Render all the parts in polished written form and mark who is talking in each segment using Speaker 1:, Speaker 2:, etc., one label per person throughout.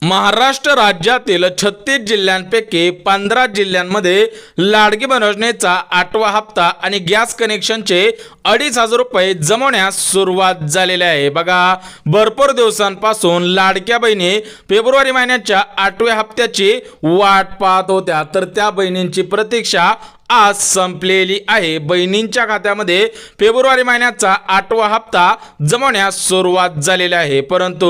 Speaker 1: महाराष्ट्र राज्यातील 36 जिल्ह्यांपैकी 15 जिल्ह्यांमध्ये लाडकी बहीण योजनेचा 8वा हप्ता आणि गॅस कनेक्शनचे 2,500 रुपये जमवण्यास सुरुवात झालेली आहे। बघा, भरपूर दिवसांपासून लाडक्या बहिणी फेब्रुवारी महिन्याच्या 8व्या हप्त्याची वाट पाहत होत्या, तर त्या बहिणींची प्रतीक्षा आज संपलेली आहे। बहिणींच्या खात्यामध्ये फेब्रुवारी महिन्याचा 8वा हप्ता जमवण्यास सुरुवात झालेली आहे, परंतु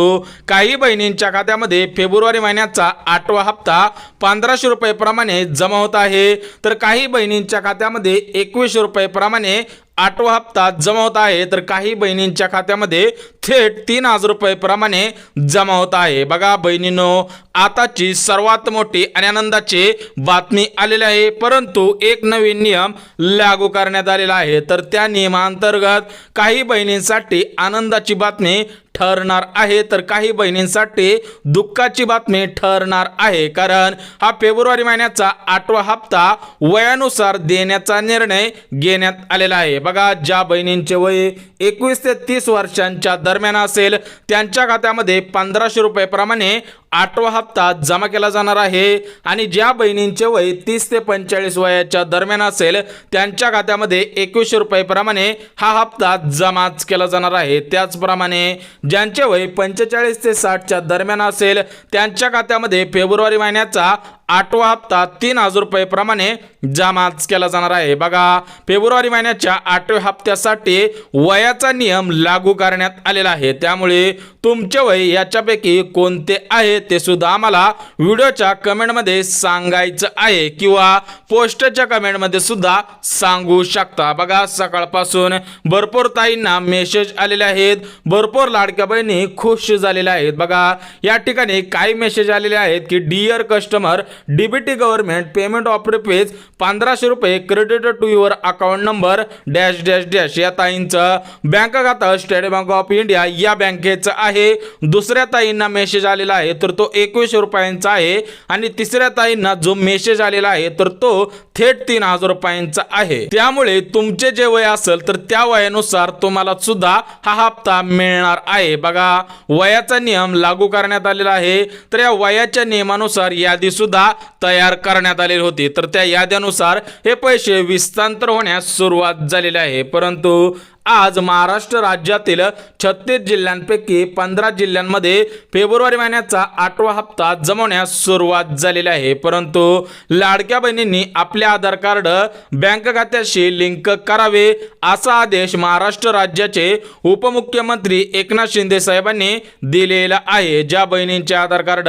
Speaker 1: काही बहिणींच्या खात्यामध्ये फेब्रुवारी महिन्याचा 8वा हप्ता 1500 रुपये प्रमाणे जमा होत आहे, तर काही बहिणींच्या खात्यामध्ये 2100 रुपये प्रमाणे 8वा हप्ता जमा होत आहे, तर काही बहिणींच्या खात्यामध्ये थेट 3000 रुपये प्रमाणे जमा होत आहे। बघा बहिणींनो, आताची सर्वात मोठी आणि आनंदाची बातमी आलेली आहे, परंतु एक नवीन नियम लागू करण्यात आलेला आहे, तर त्या नियमांतर्गत काही बहिणींसाठी आनंदाची बातमी ठरणार आहे, तर काही बहिणींसाठी दुःखाची बातमी ठरणार आहे, कारण हा फेब्रुवारी महिन्याचा 8वा हप्ता वयानुसार देण्याचा निर्णय घेण्यात आलेला आहे। बघा, ज्या बहिणींचे वय 21 ते 30 वर्षांच्या दरम्यान असेल त्यांच्या खात्यामध्ये 1500 रुपये प्रमाणे 8वा हप्ता जमा केला जाणार आहे, आणि ज्या बहिणींचे वय 30 ते 45 वयाच्या दरम्यान असेल त्यांच्या खात्यामध्ये 2100 रुपये प्रमाणे हा हप्ता जमा केला जाणार आहे। त्याचप्रमाणे ज्यांचे वय 45 ते 60च्या दरम्यान असेल त्यांच्या खात्यामध्ये फेब्रुवारी महिन्याचा 8वा हप्ता 3000 रुपये प्रमाणे जमा केला जाणार आहे। बघा, फेब्रुवारी महिन्याच्या 8व्या हप्त्यासाठी वयाचा नियम लागू करण्यात आलेला आहे, त्यामुळे तुमचे वय याच्यापैकी कोणते आहे ते सुद्धा आम्हाला व्हिडिओच्या कमेंटमध्ये सांगायचं आहे, किंवा पोस्टच्या कमेंटमध्ये सुद्धा सांगू शकता। बघा, सकाळपासून भरपूर ताईंना मेसेज आलेले आहेत, भरपूर लाडक्या बहिणी खुश झालेल्या आहेत। बघा, या ठिकाणी काही मेसेज आलेले आहेत की dear customer, DBT government payment of rupees 1500 रुपये credit to your account number dash dash dash. या ताईंचं बँक खातं स्टेट बँक ऑफ इंडिया या बँकेचं आहे। दुसऱ्या ताईंना मेसेज आलेला आहे तर तो 2100 रुपयांचा आहे, आणि तिसऱ्या ताईंना जो मेसेज आलेला आहे तर तो थेट 3000 रुपयांचा आहे। त्यामुळे तुमचे जे वय असेल तर त्या वयानुसार तुम्हाला सुद्धा हा हप्ता मिळणार आहे। बघा, वयाचा नियम लागू करण्यात आलेला आहे, तर या वयाच्या नियमानुसार यादी सुद्धा तयार करण्यात आलेली होती, तर त्या याद्यानुसार हे पैसे विस्तांतर होण्यास सुरुवात झालेली आहे, परंतु आज महाराष्ट्र राज्यातील 36 जिल्ह्यांपैकी 15 जिल्ह्यांमध्ये फेब्रुवारी महिन्याचा 8वा हप्ता जमवण्यास सुरुवात झालेली आहे, परंतु लाडक्या बहिणींनी आपले आधार कार्ड बँक खात्याशी लिंक करावे असा आदेश महाराष्ट्र राज्याचे उपमुख्यमंत्री एकनाथ शिंदे साहेबांनी दिलेला आहे। ज्या बहिणींचे आधार कार्ड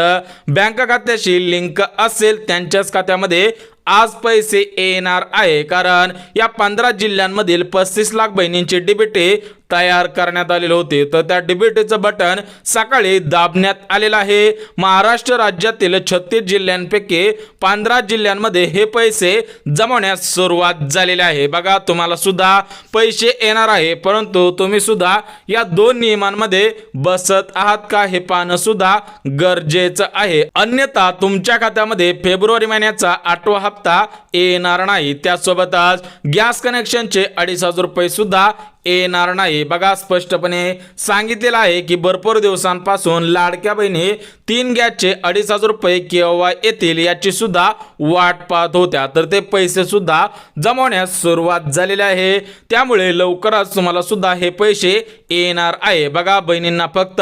Speaker 1: बँक खात्याशी लिंक असेल त्यांच्याच खात्यामध्ये आज पैसे येणार आहे, कारण या 15 जिल्ह्यांमधील 35 लाख बहिणींची डीबीटी तयार करण्यात आलेले होते, तर त्या डीबीटीचं बटन सकाळी दाबण्यात आलेलं आहे। महाराष्ट्र राज्यातील 36 जिल्ह्यांपैकी 15 जिल्ह्यांमध्ये हे पैसे जमवण्यास सुरुवात झालेली आहे। बघा, तुम्हाला सुद्धा पैसे येणार आहे, परंतु तुम्ही सुद्धा या दोन नियमांमध्ये बसत आहात का हे पाहणं सुद्धा गरजेचं आहे, अन्यथा तुमच्या खात्यामध्ये फेब्रुवारी महिन्याचा 8वा हप्ता येणार नाही। त्यासोबतच गॅस कनेक्शनचे 2500 रुपये सुद्धा येणार नाही। बघा, स्पष्टपणे सांगितलेलं आहे की भरपूर दिवसांपासून लाडक्या बहिणी 3 गॅसचे 2500 रुपये केव्हा येतील याची सुद्धा वाट पाहत होत्या, तर ते पैसे सुद्धा जमवण्यास सुरुवात झालेली आहे, त्यामुळे लवकरच तुम्हाला सुद्धा हे पैसे येणार आहे। बघा, बहिणींना फक्त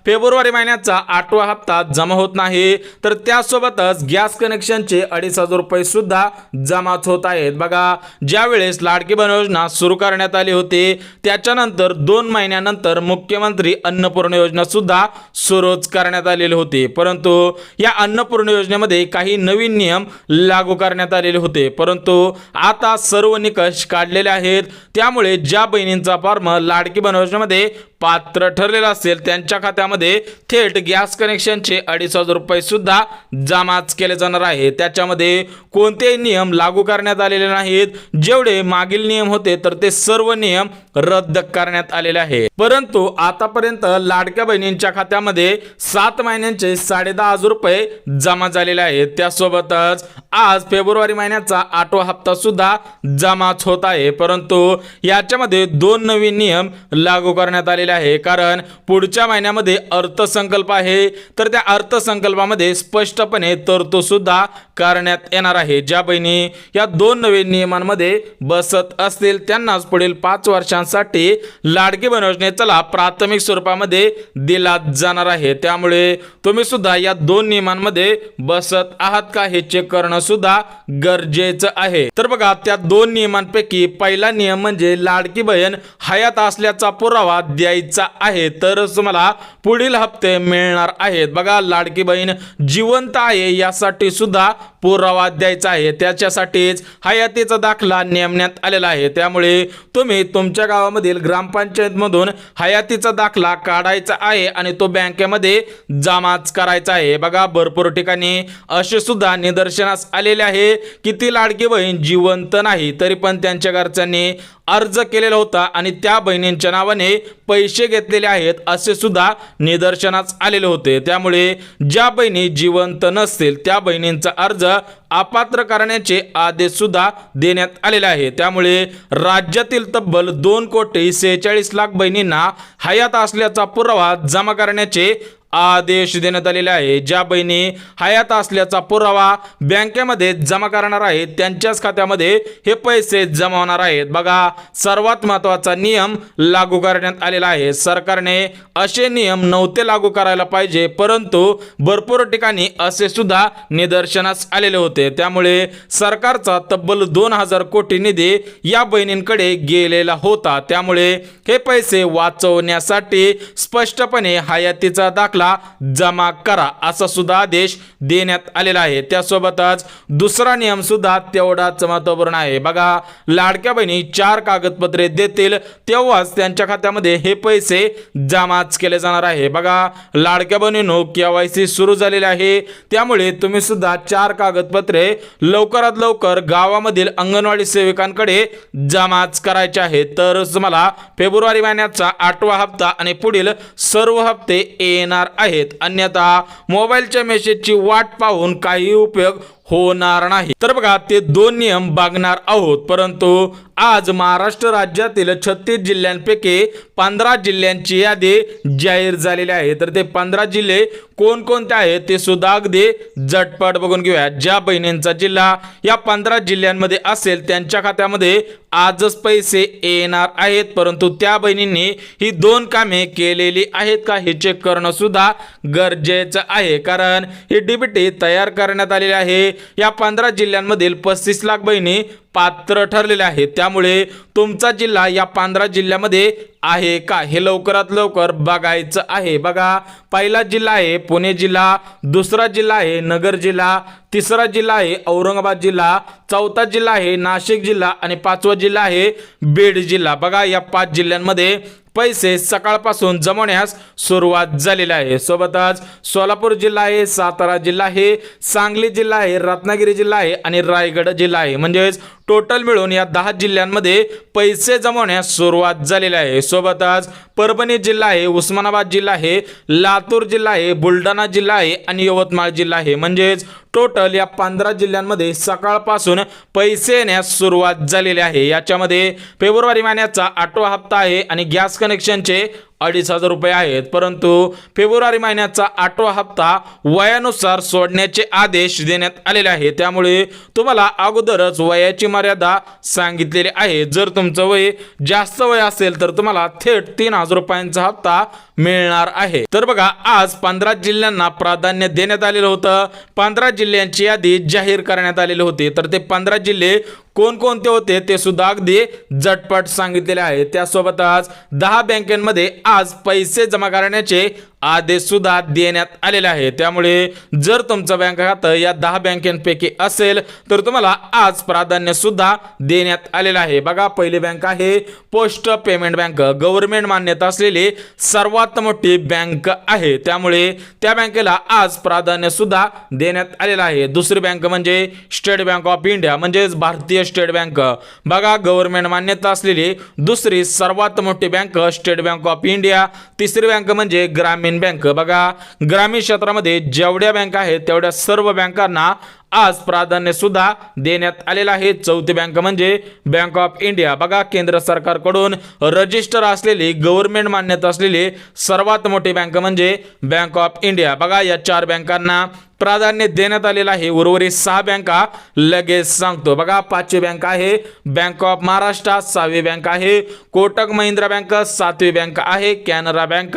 Speaker 1: फेब्रुवारी महिन्याचा 8वा हप्ता जमा होत नाही, तर त्यासोबतच गॅस कनेक्शनचे 2500 रुपये सुद्धा जमाच होत आहेत। बघा, ज्या वेळेस लाडकी बहीण योजना सुरू करण्यात आली होती त्याच्यानंतर 2 महिन्यानंतर मुख्यमंत्री अन्नपूर्णा योजना सुद्धा सुरूच करण्यात आलेली होती, परंतु या अन्नपूर्णा योजनेमध्ये काही नवीन नियम लागू करण्यात आलेले होते, परंतु आता सर्व निकष काढलेले आहेत, त्यामुळे ज्या बहिणींचा फॉर्म लाडकी बहीण योजनेमध्ये पात्र ठरलेला असेल त्यांच्या खात्यामध्ये थेट गॅस कनेक्शनचे 2500 रुपये सुद्धा जमाच केले जाणार आहे। त्याच्यामध्ये कोणतेही नियम लागू करण्यात आलेले नाहीत, जेवढे मागील नियम होते तर ते सर्व नियम रद्द करण्यात आलेले आहे, परंतु आतापर्यंत लाडक्या बहिणींच्या खात्यामध्ये 7 महिन्यांचे 10,500 रुपये जमा झालेले आहेत। त्यासोबतच आज फेब्रुवारी महिन्याचा 8वा हप्ता सुद्धा जमाच होत आहे, परंतु याच्यामध्ये 2 नवीन नियम लागू करण्यात आले आलेले आहे, कारण पुढच्या महिन्यामध्ये अर्थसंकल्प आहे. तर त्या अर्थसंकल्पामध्ये स्पष्टपणे तरतूद सुद्धा करण्यात येणार आहे. ज्या बहिणी या 2 नवीन नियमांमध्ये बसत असतील त्यांनाच पुढील 5 वर्षांसाठी लाडकी बहीण योजनेचा लाभ प्राथमिक स्वरूपामध्ये दिला जाणार आहे. त्यामुळे तुम्ही सुद्धा या 2 नियमांमध्ये बसत आहात का हे चेक करणं सुद्धा गरजेचं आहे. तर बघा, त्या 2 नियमांपैकी पहिला नियम म्हणजे लाडकी बहीण हयात असल्याचा पुरावा द्यायचा आहे, तरच तुम्हाला पुढील हप्ते मिळणार आहेत. बघा, लाडकी बहीण जिवंत आहे यासाठी सुद्धा पुरावा द्यायचा आहे. त्याच्यासाठीच हयातीचा दाखला नेमण्यात आलेला आहे. त्यामुळे तुम्ही तुमच्या गावामधील ग्रामपंचायत मधून हयातीचा दाखला काढायचा आहे आणि तो बँकेमध्ये जमाच करायचा आहे. बघा, भरपूर ठिकाणी असे सुद्धा निदर्शनास आलेले आहे की ती लाडकी बहीण जिवंत नाही, तरी पण त्यांच्या घरच्यांनी अर्ज केलेला होता आणि त्या बहिणींच्या नावाने पैसे घेतलेले आहेत असे सुद्धा निदर्शनास आलेले होते. त्यामुळे ज्या बहिणी जिवंत नसतील त्या बहिणींचा अर्ज अपात्र करण्याचे आदेश सुद्धा देण्यात आलेले आहे. त्यामुळे राज्यातील तब्बल 2,46,00,000 बहिणींना हयात असल्याचा पुरावा जमा करण्याचे आदेश देण्यात आलेले आहे. ज्या बहिणी हयात असल्याचा पुरावा बँकेमध्ये जमा करणार आहेत त्यांच्याच खात्यामध्ये हे पैसे जमा होणार आहेत. बघा, सर्वात महत्त्वाचा नियम लागू करण्यात आलेला आहे. सरकारने असे नियम नव्हते लागू करायला पाहिजे, परंतु भरपूर ठिकाणी असे सुद्धा निदर्शनास आलेले होते. त्यामुळे सरकारचा तब्बल 2,000 कोटी निधी या बहिणींकडे गेलेला होता. त्यामुळे हे पैसे वाचवण्यासाठी स्पष्टपणे हयातीचा दाखला जमा करा असा सुद्धा आदेश देण्यात आलेला आहे. त्यासोबतच दुसरा नियम सुद्धा तेवढाच महत्त्वपूर्ण आहे. बघा, लाडक्या बहिणी 4 कागदपत्रे देतील तेव्हाच त्यांच्या खात्यामध्ये हे पैसे जमाच केले जाणार आहे. बघा, लाडक्या बहिणींनो KYC सुरू झालेले आहे. त्यामुळे तुम्ही सुद्धा 4 कागदपत्रे लवकरात लवकर गावामधील अंगणवाडी सेविकांकडे जमाच करायचे आहेत. तर तुम्हाला फेब्रुवारी महिन्याचा 8वा हप्ता आणि पुढील सर्व हप्ते येणार आहेत. अन्यथा मोबाईलच्या मेसेजची वाट पाहून काही उपयोग होणार नाही. तर बघा, ते 2 नियम बघणार आहोत. परंतु आज महाराष्ट्र राज्यातील 36 जिल्ह्यांपैकी 15 जिल्ह्यांची यादी जाहीर झालेली आहे. तर ते 15 जिल्हे कोणकोणते आहेत ते सुद्धा अगदी झटपट बघून घेऊया. ज्या बहिणींचा जिल्हा या 15 जिल्ह्यांमध्ये असेल त्यांच्या खात्यामध्ये आजच पैसे येणार आहेत, परंतु त्या बहिणींनी ही 2 कामे केलेली आहेत का हे चेक करणं सुद्धा गरजेचं आहे. कारण ही DBT तयार करण्यात आलेली आहे. या 15 जिल्ह्यांमधील 35 लाख बहिणी पात्र ठरलेले आहेत. त्यामुळे तुमचा जिल्हा या 15 जिल्ह्यामध्ये आहे का हे लवकरात लवकर बघायचं आहे. बघा, पहिला जिल्हा आहे पुणे जिल्हा, दुसरा जिल्हा आहे नगर जिल्हा, तिसरा जिल्हा आहे औरंगाबाद जिल्हा, चौथा जिल्हा आहे नाशिक जिल्हा आणि 5वा जिल्हा आहे बीड जिल्हा. बघा, या 5 जिल्ह्यांमध्ये पैसे सकाळपासून जमवण्यास सुरुवात झालेली आहे. सोबतच सोलापूर जिल्हा आहे, सातारा जिल्हा आहे, सांगली जिल्हा आहे, रत्नागिरी जिल्हा आहे आणि रायगड जिल्हा आहे. म्हणजेच टोटल मिळून या 10 जिल्ह्यांमध्ये पैसे जमवण्यास सुरुवात झालेली आहे. सोबतच परभणी जिल्हा आहे, उस्मानाबाद जिल्हा आहे, लातूर जिल्हा आहे, बुलढाणा जिल्हा आहे आणि यवतमाळ जिल्हा आहे. म्हणजेच टोटल या 15 जिल्ह्यांमध्ये सकाळपासून पैसे येण्यास सुरुवात झालेली आहे. याच्यामध्ये फेब्रुवारी महिन्याचा 8वा हप्ता आहे आणि गॅस कनेक्शनचे 2,500 रुपये आहेत. परंतु फेब्रुवारी महिन्याचा 8वा हप्ता वयानुसार सोडण्याचे आदेश देण्यात आलेले आहे. त्यामुळे तुम्हाला अगोदरच वयाची मर्यादा सांगितलेली आहे. जर तुमचं वय जास्त वय असेल तर तुम्हाला थेट 3,000 रुपयांचा हप्ता मिळणार आहे. तर बघा, आज 15 जिल्ह्यांना प्राधान्य देण्यात आलेलं होतं. 15 जिल्ह्यांची यादी जाहीर करण्यात आलेली होती. तर ते 15 जिल्हे कोणकोणते होते ते सुद्धा अगदी झटपट सांगितलेले आहे. त्यासोबतच 10 बँकांमध्ये आज पैसे जमा करण्याचे आदेश सुद्धा देण्यात आलेले आहे. त्यामुळे जर तुमचं बँक खातं या 10 बँकांपैकी असेल तर तुम्हाला आज प्राधान्य सुद्धा देण्यात आलेलं आहे. बघा, पहिली बँक आहे पोस्ट पेमेंट बँक, गव्हर्नमेंट मान्यता असलेली सर्वात मोठी बँक आहे. त्यामुळे त्या बँकेला आज प्राधान्य सुद्धा देण्यात आलेलं आहे. दुसरी बँक म्हणजे स्टेट बँक ऑफ इंडिया म्हणजेच भारतीय स्टेट बँक. बघा, गव्हर्नमेंट मान्यता असलेली दुसरी सर्वात मोठी bank state Bank of India. तिसरी बँक म्हणजे ग्रामीण बँक. बघा, ग्रामीण क्षेत्रामध्ये जेवढ्या बँका आहेत तेवढ्या सर्व बँकांना आज प्राधान्य सुद्धा देण्यात आलेलं आहे। चौथी बँक म्हणजे बँक ऑफ इंडिया। बघा, केंद्र सरकारकडून रजिस्टर असलेली, गव्हर्नमेंट मान्यता असलेली सर्वात मोठी बँक म्हणजे बँक ऑफ इंडिया। बघा, या 4 बँकांना प्राधान्य देण्यात आलेलं आहे। उर्वरित 6 बँका लगेच सांगतो। बघा, 5वी बँक आहे बँक ऑफ महाराष्ट्र, 6वी बँक आहे कोटक महिंद्रा बँक, 7वी बँक आहे कॅनरा बँक,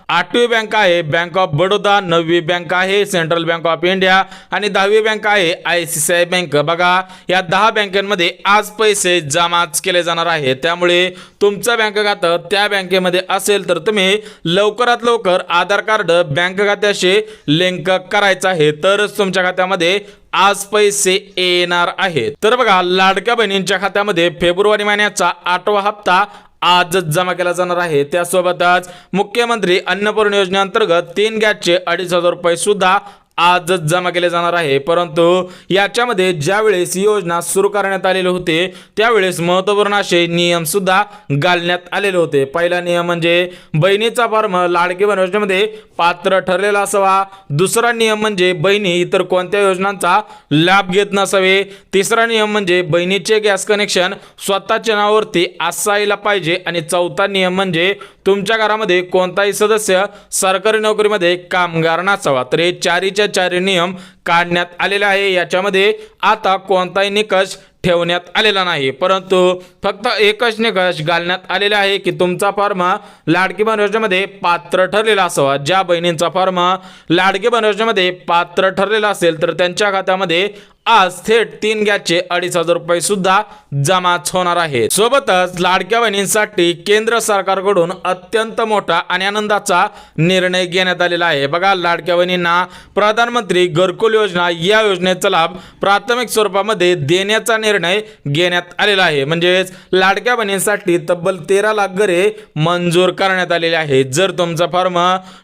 Speaker 1: 8वी बँक आहे बँक ऑफ बडोदा, 9वी बँक आहे सेंट्रल बँक ऑफ इंडिया आणि 10वी बँक आहे ICICI बँक। बघा, या 10 बँकांमध्ये आज पैसे जमाच केले जाणार आहे। त्यामुळे तुमचं बँक खातं त्या बँकेमध्ये असेल तर तुम्ही लवकरात लवकर आधार कार्ड बँक खात्याशी लिंक करायचं आहे, तरच तुमच्या खात्यामध्ये आज पैसे येणार आहेत। तर बघा, लाडक्या बहिणींच्या खात्यामध्ये फेब्रुवारी महिन्याचा 8वा हप्ता आजच जमा केला जाणार आहे। त्यासोबतच मुख्यमंत्री अन्नपूर्णा योजनेअंतर्गत 3 गॅसचे 2,500 रुपये सुद्धा आजच जमा केले जाणार आहे। परंतु याच्यामध्ये ज्यावेळेस ही योजना सुरू करण्यात आलेले होते त्यावेळेस महत्त्वपूर्ण असे नियम सुद्धा घालण्यात आलेले होते। पहिला नियम म्हणजे बहिणीचा फॉर्म लाडकी बहीण योजनेमध्ये पात्र ठरलेला असावा। दुसरा नियम म्हणजे बहिणी इतर कोणत्या योजनांचा लाभ घेत नसावे। तिसरा नियम म्हणजे बहिणीचे गॅस कनेक्शन स्वतःच्या नावावरती असायला पाहिजे आणि चौथा नियम म्हणजे तुमच्या घरामध्ये कोणताही सदस्य सरकारी नोकरीमध्ये कामगार नसावा। तर हे चारीच्या 4 नियम काढण्यात आलेले आहे। याच्यामध्ये आता कोणताही निकष ठेवण्यात आलेला नाही, परंतु फक्त एकच निकष घालण्यात आलेला आहे की तुमचा फॉर्म लाडकी बहीण योजनेमध्ये पात्र ठरलेला असावा। ज्या बहिणींचा फॉर्म लाडकी बहीण योजनेमध्ये पात्र ठरलेला असेल तर त्यांच्या खात्यामध्ये आज थेट 3 गॅसचे 2,500 रुपये सुद्धा जमाच होणार आहेत। सोबतच लाडक्या बहिणींसाठी केंद्र सरकारकडून अत्यंत मोठा आणि आनंदाचा निर्णय घेण्यात आलेला आहे। बघा, लाडक्या बहिणींना प्रधानमंत्री घरकुल योजना या योजनेचा लाभ प्राथमिक स्वरूपामध्ये देण्याचा निर्णय घेण्यात आलेला आहे। म्हणजेच लाडक्या बहिणींसाठी तब्बल 13 लाख घरे मंजूर करण्यात आलेले आहे। जर तुमचा फॉर्म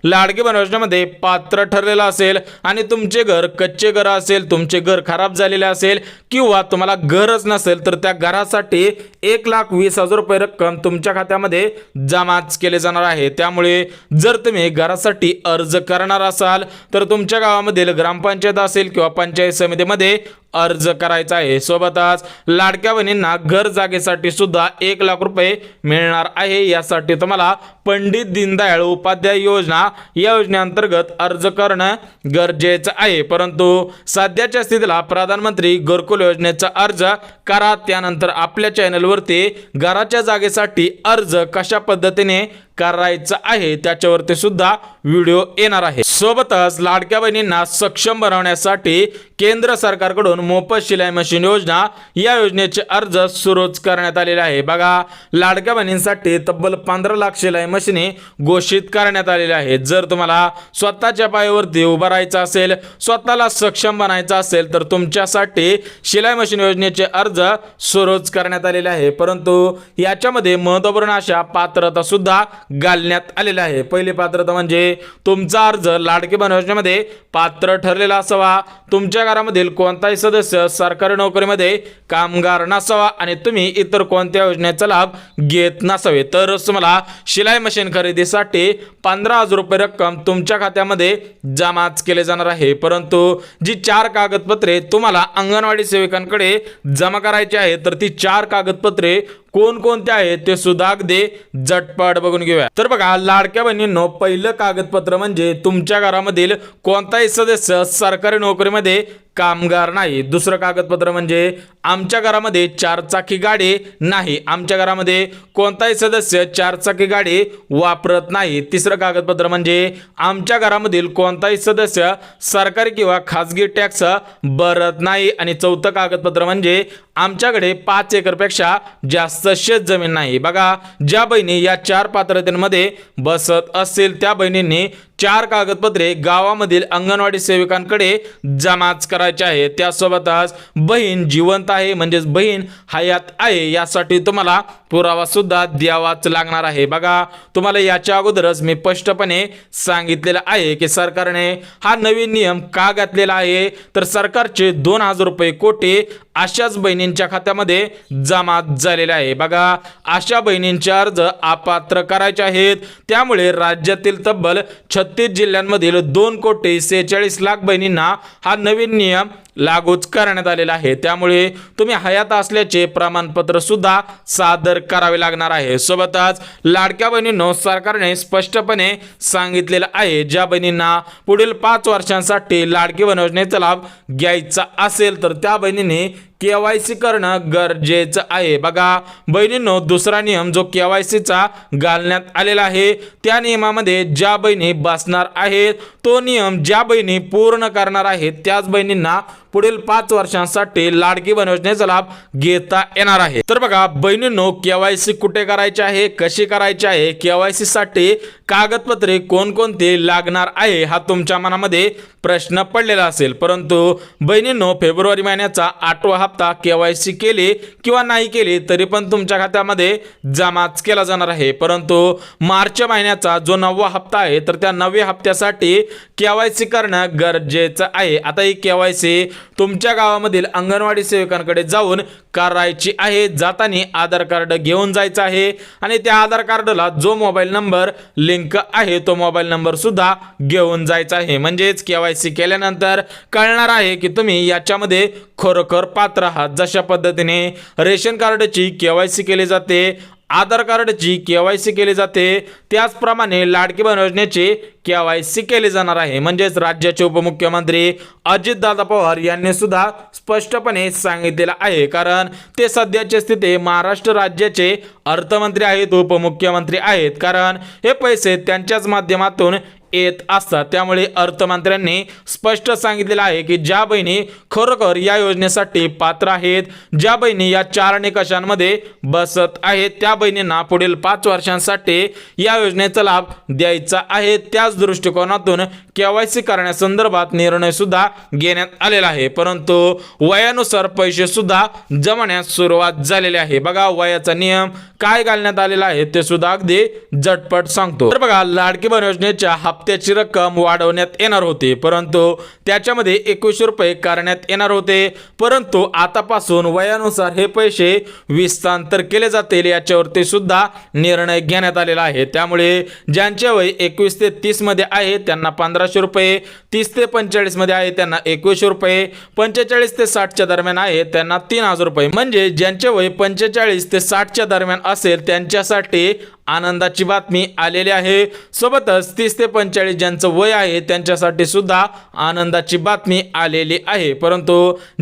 Speaker 1: लाडकी बहीण योजनेमध्ये पात्र ठरलेला असेल आणि तुमचे घर कच्चे घर असेल, तुमचे घर खराब झालेले असेल किंवा तुम्हाला घरच नसेल तर त्या घरासाठी 1,20,000 रुपये रक्कम तुमच्या खात्यामध्ये जमाच केले जाणार आहे। त्यामुळे जर तुम्ही घरासाठी अर्ज करणार असाल तर तुमच्या गावामधील ग्रामपंचायत असेल किंवा पंचायत समितीमध्ये अर्ज करायचा आहे। सोबतच लाडक्या बहिणींना घर जागेसाठी सुद्धा 1 लाख रुपये मिळणार आहे। यासाठी तुम्हाला पंडित दीनदयाळ उपाध्याय योजना या योजनेअंतर्गत अर्ज करणं गरजेचं आहे। परंतु सध्याच्या स्थितीला प्रधानमंत्री घरकुल योजनेचा अर्ज करा, त्यानंतर आपल्या चॅनलवरती घराच्या जागेसाठी अर्ज कशा पद्धतीने करायचं आहे त्याच्यावरती सुद्धा व्हिडिओ येणार आहे। सोबतच लाडक्या बहिणींना सक्षम बनवण्यासाठी केंद्र सरकारकडून मोफत शिलाई मशीन योजना या योजनेचे अर्ज सुरूच करण्यात आलेले आहे। बघा, लाडक्या बहिणींसाठी तब्बल 15 लाख शिलाई मशीने घोषित करण्यात आलेल्या आहेत। जर तुम्हाला स्वतःच्या पायावरती उभं राहायचं असेल, स्वतःला सक्षम बनायचं असेल तर तुमच्यासाठी शिलाई मशीन योजनेचे अर्ज सुरूच करण्यात आलेले आहे। परंतु याच्यामध्ये महत्त्वपूर्ण अशा पात्रता सुद्धा घालण्यात आलेल्या आहे। पहिली पात्रता म्हणजे तुमचा अर्ज लाडकी बहीण योजनेमध्ये पात्र ठरलेला असावा, तुमच्या घरामधील कोणताही सदस्य सरकारी नोकरीमध्ये कामगार नसावा आणि तुम्ही इतर कोणत्या योजनेचा लाभ घेत नसावे, तरच तुम्हाला शिलाई मशीन खरेदीसाठी 15,000 रुपये रक्कम तुमच्या खात्यामध्ये जमाच केले जाणार आहे। परंतु जी 4 कागदपत्रे तुम्हाला अंगणवाडी सेविकांकडे जमा करायची आहे तर ती 4 कागदपत्रे कोणकोणते आहेत ते सुद्धा अगदी झटपट बघून घेऊया। तर बघा, लाडक्या बहिणींनो, पहिलं कागदपत्र म्हणजे तुमच्या घरामधील कोणताही सदस्य सरकारी नोकरीमध्ये कामगार नाही। दुसरं कागदपत्र म्हणजे आमच्या घरामध्ये 4 चाकी गाडी नाही, आमच्या घरामध्ये कोणताही सदस्य 4 चाकी गाडी वापरत नाही। तिसरं कागदपत्र म्हणजे आमच्या घरामधील कोणताही सदस्य सरकारी किंवा खाजगी टॅक्स भरत नाही आणि चौथं कागदपत्र म्हणजे आमच्याकडे 5 एकरपेक्षा जास्त शेत जमीन नाही। बघा, ज्या बहिणी या 4 पात्रतेमध्ये बसत असतील त्या बहिणींनी 4 कागदपत्रे गावामधील अंगणवाडी सेविकांकडे जमाच करायचे आहे। त्यासोबतच बहीण जिवंत आहे म्हणजेच बहीण हयात आहे यासाठी तुम्हाला पुरावा सुद्धा द्यावाच लागणार आहे। बघा, तुम्हाला याच्या अगोदरच मी स्पष्टपणे सांगितलेलं आहे की सरकारने हा नवीन नियम का घातलेला आहे, तर सरकारचे 2,000 रुपये कोटी अशाच बहिणींच्या खात्यामध्ये जमा झालेले आहे। बघा, अशा बहिणींचे अर्ज अपात्र करायचे आहेत। त्यामुळे राज्यातील तब्बल 36 जिल्ह्यांमधील 2,46,00,000 बहिणींना हा नवीन नियम लागूच करण्यात आलेला आहे। त्यामुळे तुम्ही हयात असल्याचे प्रमाणपत्र सुद्धा सादर करावे लागणार आहे। सोबतच लाडक्या बहिणींनो, सरकारने स्पष्टपणे सांगितलेलं आहे, ज्या बहिणींना पुढील 5 वर्षांसाठी लाडकी बहीण योजनेचा लाभ घ्यायचा असेल तर त्या बहिणींनी KYC करणं गरजेचं आहे। बघा बहिणींनो, दुसरा नियम जो KYCचा घालण्यात आलेला आहे, त्या नियमामध्ये ज्या बहिणी बसणार आहेत, तो नियम ज्या बहिणी पूर्ण करणार आहेत त्याच बहिणींना पुढील 5 वर्षांसाठी लाडकी बहीण योजनेचा लाभ घेता येणार आहे। तर बघा बहिणींनो, KYC कुठे करायचे आहे, कशी करायची आहे, KYC साठी कागदपत्रे कोणकोणते लागणार आहे, हा तुमच्या मनामध्ये प्रश्न पडलेला असेल। परंतु बहिणींनो, फेब्रुवारी महिन्याचा 8वा हप्ता KYC केले किंवा नाही केले तरी पण तुमच्या खात्यामध्ये जमाच केला जाणार आहे। परंतु मार्च महिन्याचा जो 9वा हप्ता आहे तर त्या 9व्या हप्त्यासाठी KYC करणं गरजेचं आहे। आता ही KYC तुमच्या गावामधील अंगणवाडी सेविकांकडे जाऊन करायची आहे। जाताना आधार कार्ड घेऊन जायचं आहे आणि त्या आधार कार्डला जो मोबाईल नंबर लिंक आहे तो मोबाईल नंबर सुद्धा घेऊन जायचा आहे। म्हणजेच KYC केल्यानंतर कळणार आहे की तुम्ही याच्यामध्ये खरोखर पात्र आहात। जशा पद्धतीने रेशन कार्डची KYC केली जाते, आधार कार्डची KYC केली जाते, त्याचप्रमाणे लाडकी बहीण योजनेची KYC केली जाणार आहे। म्हणजेच राज्याचे उपमुख्यमंत्री अजितदादा पवार यांनी सुद्धा स्पष्टपणे सांगितलेलं आहे, कारण ते सध्याच्या स्थितीत महाराष्ट्र राज्याचे अर्थमंत्री आहेत, उपमुख्यमंत्री आहेत, कारण हे पैसे त्यांच्याच माध्यमातून येत असतात। त्यामुळे अर्थमंत्र्यांनी स्पष्ट सांगितलेलं आहे की ज्या बहिणी खरोखर या योजनेसाठी पात्र आहेत, ज्या बहिणी या 4 निकषांमध्ये बसत आहेत, त्या बहिणींना पुढील 5 वर्षांसाठी या योजनेचा लाभ द्यायचा आहे। त्याच दृष्टिकोनातून KYC करण्यासंदर्भात निर्णय सुद्धा घेण्यात आलेला आहे। परंतु वयानुसार पैसे सुद्धा जमण्यास सुरुवात झालेली आहे। बघा वयाचा नियम काय घालण्यात आलेला आहे ते सुद्धा अगदी झटपट सांगतो। तर बघा लाडकी बहीण योजनेच्या हप्त्याची रक्कम वाढवण्यात येणार होती, परंतु त्याच्यामध्ये 2100 रुपये करण्यात येणार होते, परंतु आतापासून वयानुसार हे पैसे विस्तांतर केले जातील याच्यावरती सुद्धा निर्णय घेण्यात आलेला आहे। त्यामुळे ज्यांचे वय 21 ते 30 मध्ये आहे त्यांना 1500 रुपये, 30 ते 45 मध्ये आहे त्यांना 2100 रुपये, 45 ते 60 च्या दरम्यान आहे त्यांना 3000 रुपये। म्हणजे ज्यांचे वय 45 ते 60 च्या दरम्यान असेल त्यांच्यासाठी आनंदाची बातमी आलेली आहे। सोबतच 30 ते 45 ज्यांचं वय आहे त्यांच्यासाठी सुद्धा आनंदाची बातमी आलेली आहे। परंतु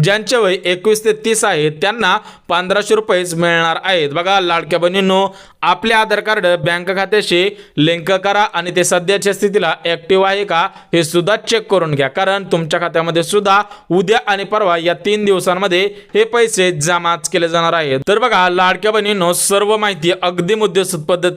Speaker 1: ज्यांचे वय 21 ते 30 आहे त्यांना 1500 रुपयेच मिळणार आहेत। बघा लाडक्या बहिणींनो, आपले आधार कार्ड बँक खात्याशी लिंक करा आणि ते सध्याच्या स्थितीला ऍक्टिव्ह आहे का हे सुद्धा चेक करून घ्या, कारण तुमच्या खात्यामध्ये सुद्धा उद्या आणि परवा या 3 दिवसांमध्ये हे पैसे जमाच केले जाणार आहेत। तर बघा लाडक्या बहिणींनो, सर्व माहिती अगदी मुद्देसूद पद्धतीने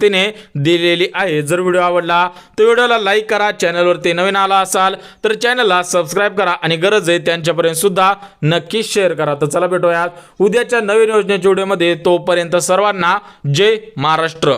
Speaker 1: दिलेली आहे। जर व्हिडिओ आवडला तर व्हिडिओला लाईक करा, चॅनलवरती नवीन आला असाल तर चॅनलला सबस्क्राइब करा आणि गरज आहे त्यांच्यापर्यंत सुद्धा नक्की शेअर करा। तर चला भेटूयात उद्याच्या नवीन योजनेच्या व्हिडिओमध्ये, तोपर्यंत सर्वांना जय महाराष्ट्र।